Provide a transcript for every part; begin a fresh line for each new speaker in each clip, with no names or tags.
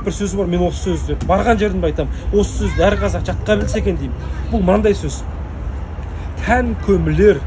бір сөзі бар, мен осы сөзді барған жерімде айтамын. Осы сөзді әр қазақ жатқа білсе екен деймін. Бұл мынандай сөз. Тән көмілер,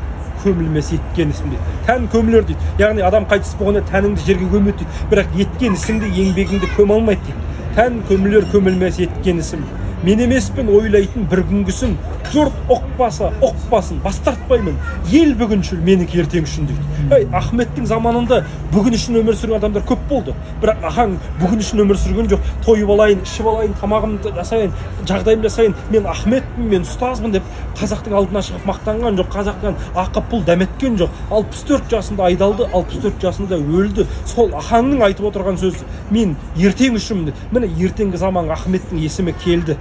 көмілмес еткен ісім дейді. Тән көмілер дейді. Яғни адам қайтыс болғанда тәніңді жерге көмеді дейді. Бірақ еткен ісіңді, еңбегіңді көме алмайды дейді. Тән көмілер, көмілмес еткен ісім. Мен емеспін ойлайтын бір күнгісін, жұрт оқпасын, бас тартпаймын. Ел бүгіншіл, менікі ертең үшін дейді. Ахметтің заманында бүгін үшін өмір сүрген адамдар көп болды. Бірақ ахаң бүгін үшін өмір сүрген жоқ. Тойып алайын, ішіп алайын, тамағымды жасайын, жағдайымды жасайын. Мен Ахметпін, мен ұстазбын деп қазақтың алдына шығып мақтанған жоқ. Қазақтан ақы пұл дәметкен жоқ. 64 жасында айдалды, 64 жасында өлді. Сол ахаңның айтып отырған сөзі. Мен ертең үшін, міне ертеңгі заман Ахметтің есімі келді.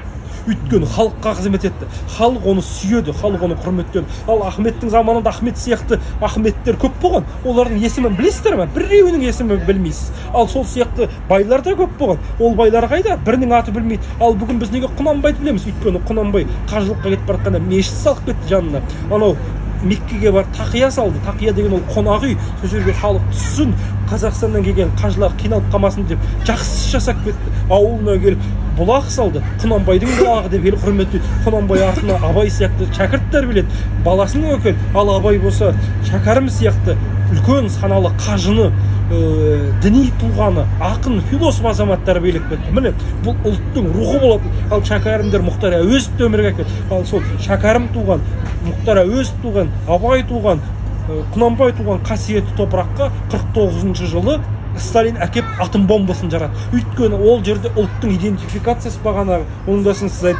Өйткені халыққа қызмет етті. Халық оны сүйеді, халық оны құрметтеді. Ал Ахметтің заманында Ахмет сияқты Ахметтер көп болған. Олардың есімін білесіздер ме? Біреуінің есімін білмейсіз. Ал сол сияқты байлар да көп болған. Ол байлар қайда? Бірінің аты білмейді. Ал бүгін біз неге Құнанбайды білеміз? Өйткені Құнанбай қажылыққа кетіп бара жатқанда мешіт салып кетті жанына. Анау Меккеге бар тақия салды. Тақия деген ол қонақ үй. Сол жерге халық түссін, Қазақстаннан келген қажылар қиналып қалмасын деп жақсы жасап кетті. Ауылына келіп бұлақ салды. Құнанбайдың бұлағы деп ел құрметтейді. Құнанбай артына Абай сияқты шәкірт тәрбиеледі. Баласының өкіл. Ал Абай болса Шәкәрім сияқты үлкен саналы қажыны, діни тұлғаны, ақын, философ азамат тәрбиелеп кетті. Міне бұл ұлттың рухы болады. Ал Шәкәрімдер Мұхтар Әуезовті өмірге әкелді. Ал сол Шәкәрім туған, Мұхтар Әуезов туған, Абай туған, Құнанбай туған қасиетті топыраққа 49-шы жылы Сталин әкеп атом бомбасын жаратты. Өйткені ол жерде ұлттың идентификациясы бағана оңдасын сіз